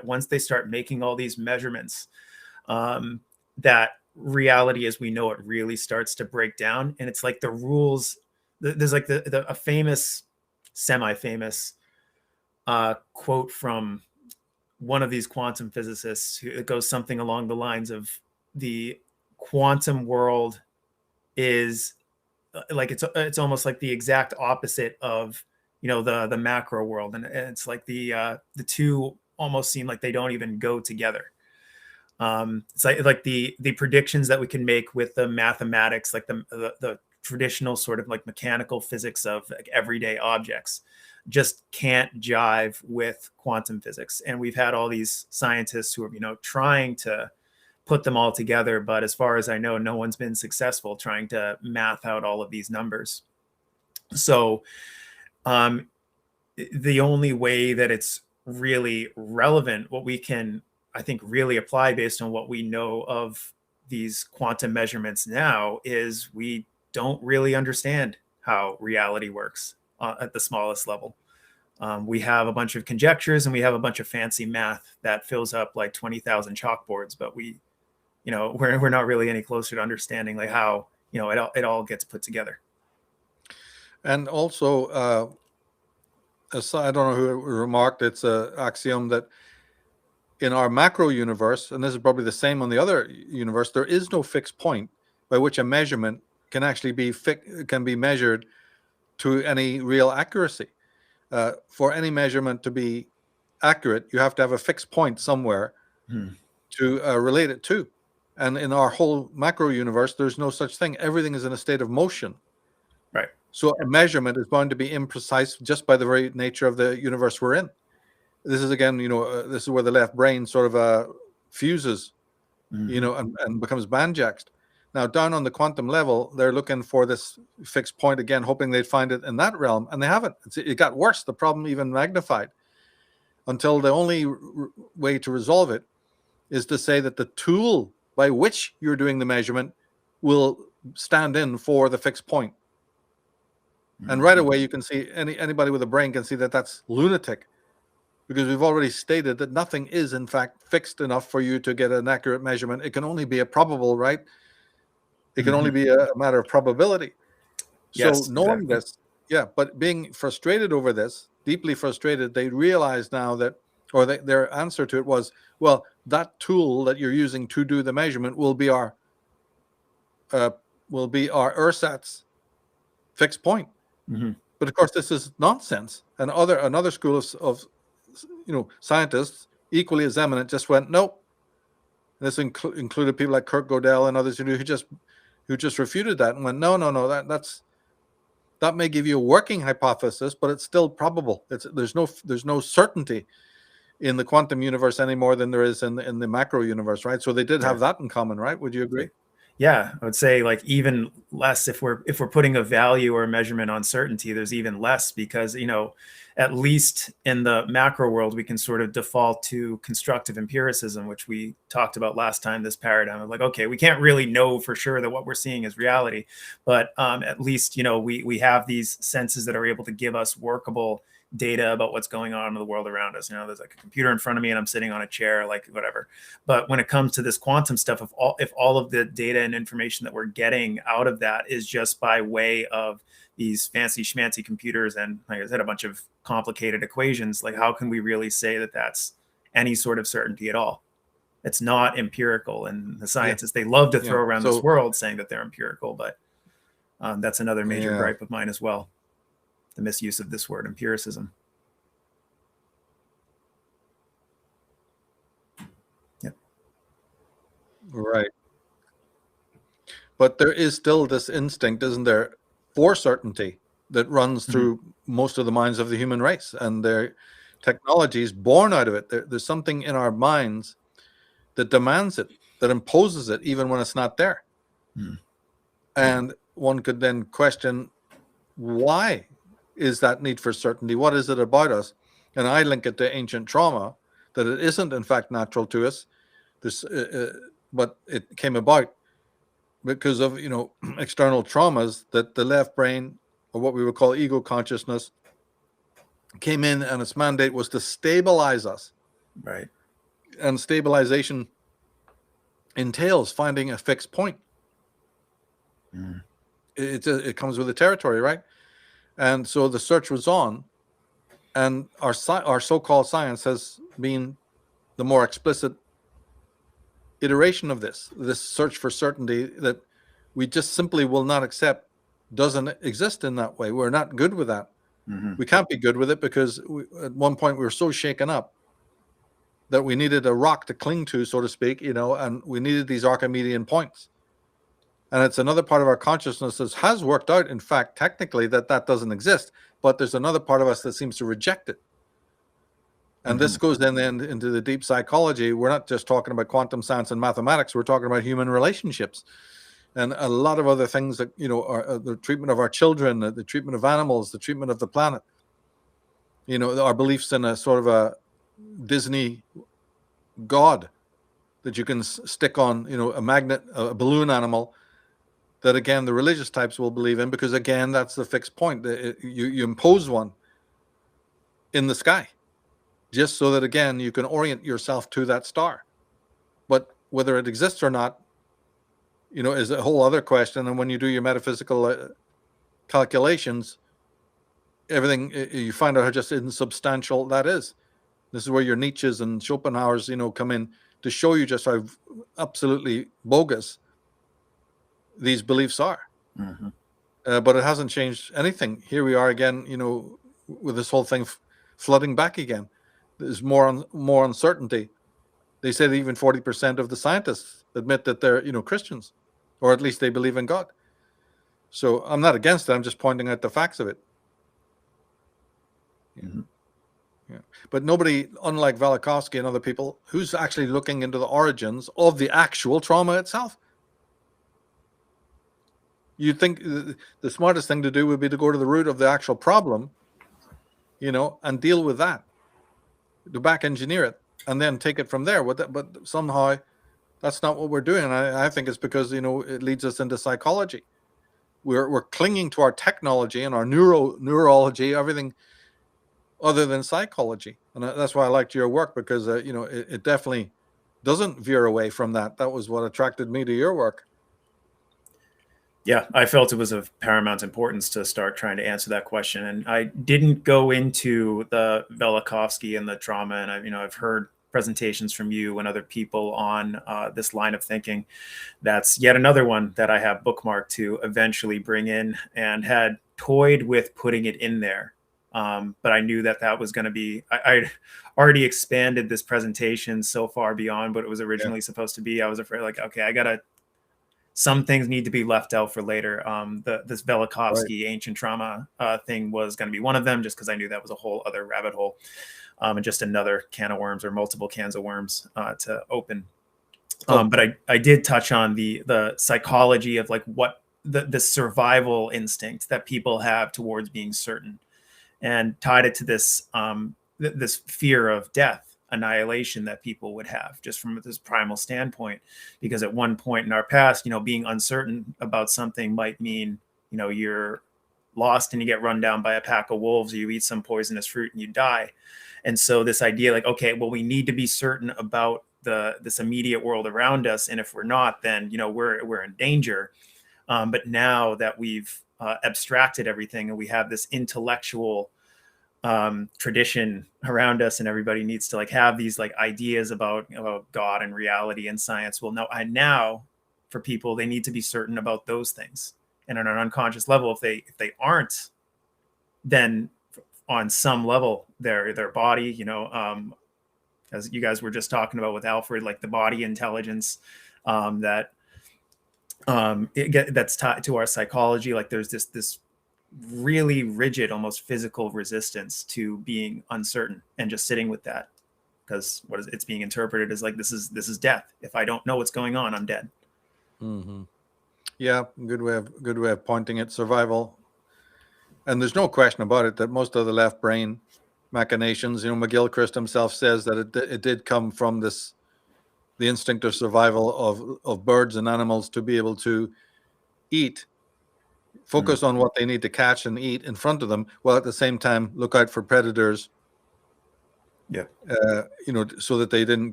once they start making all these measurements, that reality as we know it really starts to break down. And it's like the rules, there's like a famous, semi-famous quote from one of these quantum physicists. It goes something along the lines of, the quantum world is like, it's almost like the exact opposite of, the macro world. And it's like the two almost seem like they don't even go together. It's like the predictions that we can make with the mathematics, like the traditional sort of like mechanical physics of like everyday objects, just can't jive with quantum physics. And we've had all these scientists who are, trying to put them all together, but as far as I know, no one's been successful trying to math out all of these numbers. So the only way that it's really relevant, what we can, I think, really apply based on what we know of these quantum measurements now, is we don't really understand how reality works at the smallest level. We have a bunch of conjectures and we have a bunch of fancy math that fills up like 20,000 chalkboards, but we're not really any closer to understanding like how, it all gets put together. And also, I don't know who remarked, it's an axiom that in our macro universe, and this is probably the same on the other universe, there is no fixed point by which a measurement can actually be measured to any real accuracy. For any measurement to be accurate, you have to have a fixed point somewhere to relate it to. And in our whole macro universe, there's no such thing. Everything is in a state of motion. Right. So a measurement is bound to be imprecise just by the very nature of the universe we're in. This is, again, this is where the left brain sort of fuses, and becomes banjaxed. Now, down on the quantum level, they're looking for this fixed point again, hoping they'd find it in that realm, and they haven't. It got worse. The problem even magnified, until the only way to resolve it is to say that the tool by which you're doing the measurement will stand in for the fixed point. And right away, you can see, anybody with a brain can see that that's lunatic, because we've already stated that nothing is, in fact, fixed enough for you to get an accurate measurement. It can only be a probable, right? It can only be a matter of probability. Yes, so knowing this, but being frustrated over this, deeply frustrated, they realize now that, or their answer to it was, well, that tool that you're using to do the measurement will be our ersatz fixed point. But of course, this is nonsense. And another school of scientists equally as eminent just went, nope. This included people like Kurt Gödel and others who just refuted that and went, no, that may give you a working hypothesis, but it's still probable. There's no certainty in the quantum universe any more than there is in the macro universe, right? So they did have that in common, right? Would you agree? Yeah, I would say like even less if we're putting a value or a measurement on certainty, there's even less, because, at least in the macro world, we can sort of default to constructive empiricism, which we talked about last time, this paradigm of like, okay, we can't really know for sure that what we're seeing is reality, but at least, we have these senses that are able to give us workable data about what's going on in the world around us. There's like a computer in front of me and I'm sitting on a chair, like whatever. But when it comes to this quantum stuff, if all of the data and information that we're getting out of that is just by way of these fancy schmancy computers and, like I said, a bunch of complicated equations, like how can we really say that that's any sort of certainty at all? It's not empirical. And the scientists, they love to throw around this world saying that they're empirical, but that's another major gripe of mine as well. The misuse of this word, empiricism. Yeah. Right. But there is still this instinct, isn't there, for certainty that runs through most of the minds of the human race, and their technology is born out of it. There's something in our minds that demands it, that imposes it, even when it's not there. And one could then question, why is that need for certainty? What is it about us? And I link it to ancient trauma, that it isn't in fact natural to us. But it came about because of external traumas, that the left brain, or what we would call ego consciousness, came in, and its mandate was to stabilize us. Right. And stabilization entails finding a fixed point. It comes with the territory, right? And so the search was on, and our so-called science has been the more explicit iteration of this search for certainty that we just simply will not accept doesn't exist in that way. We're not good with that. We can't be good with it because at one point we were so shaken up that we needed a rock to cling to, so to speak, and we needed these Archimedean points. And it's another part of our consciousness that has worked out, in fact, technically, that doesn't exist. But there's another part of us that seems to reject it. And this goes then into the deep psychology. We're not just talking about quantum science and mathematics. We're talking about human relationships and a lot of other things that, are the treatment of our children, the treatment of animals, the treatment of the planet. Our beliefs in a sort of a Disney god that you can stick on, a magnet, a balloon animal that, again, the religious types will believe in because, again, that's the fixed point. You impose one in the sky just so that, again, you can orient yourself to that star. But whether it exists or not, is a whole other question. And when you do your metaphysical calculations, everything you find out how just insubstantial that is. This is where your Nietzsche's and Schopenhauer's, come in to show you just how absolutely bogus these beliefs are. But it hasn't changed anything. Here we are again, with this whole thing flooding back again. There's more uncertainty. They say that even 40% of the scientists admit that they're, Christians, or at least they believe in God. So I'm not against it. I'm just pointing out the facts of it. Yeah. But nobody, unlike Velikovsky and other people, who's actually looking into the origins of the actual trauma itself. You'd think the smartest thing to do would be to go to the root of the actual problem, and deal with that, to back engineer it, and then take it from there. But somehow that's not what we're doing. And I think it's because, it leads us into psychology. We're clinging to our technology and our neurology, everything other than psychology. And that's why I liked your work, because, it definitely doesn't veer away from that. That was what attracted me to your work. Yeah, I felt it was of paramount importance to start trying to answer that question. And I didn't go into the Velikovsky and the trauma. And I've heard presentations from you and other people on this line of thinking. That's yet another one that I have bookmarked to eventually bring in, and had toyed with putting it in there. But I knew that was going to be, I'd already expanded this presentation so far beyond what it was originally supposed to be. I was afraid, like, okay, some things need to be left out for later. This Velikovsky ancient trauma thing was going to be one of them, just because I knew that was a whole other rabbit hole, and just another can of worms, or multiple cans of worms to open. But I did touch on the psychology of, like, what the survival instinct that people have towards being certain, and tied it to this this fear of death, annihilation that people would have, just from this primal standpoint. Because at one point in our past, being uncertain about something might mean, you're lost and you get run down by a pack of wolves, or you eat some poisonous fruit and you die. And so this idea, like, okay, well, we need to be certain about this immediate world around us, and if we're not, then we're in danger. But now that we've abstracted everything, and we have this intellectual tradition around us, and everybody needs to, like, have these, like, ideas about God and reality and science. Well, now for people, they need to be certain about those things. And on an unconscious level, if they aren't, then on some level, their body, as you guys were just talking about with Alfred, like the body intelligence, that's tied to our psychology. Like, there's this really rigid, almost physical resistance to being uncertain and just sitting with that, because it's being interpreted as, like, this is death. If I don't know what's going on, I'm dead. Yeah, good way of pointing it. Survival. And there's no question about it that most of the left brain machinations, McGilchrist himself says that it did come from the instinct of survival of birds and animals to be able to eat, focus on what they need to catch and eat in front of them, while at the same time look out for predators. Yeah. So that they didn't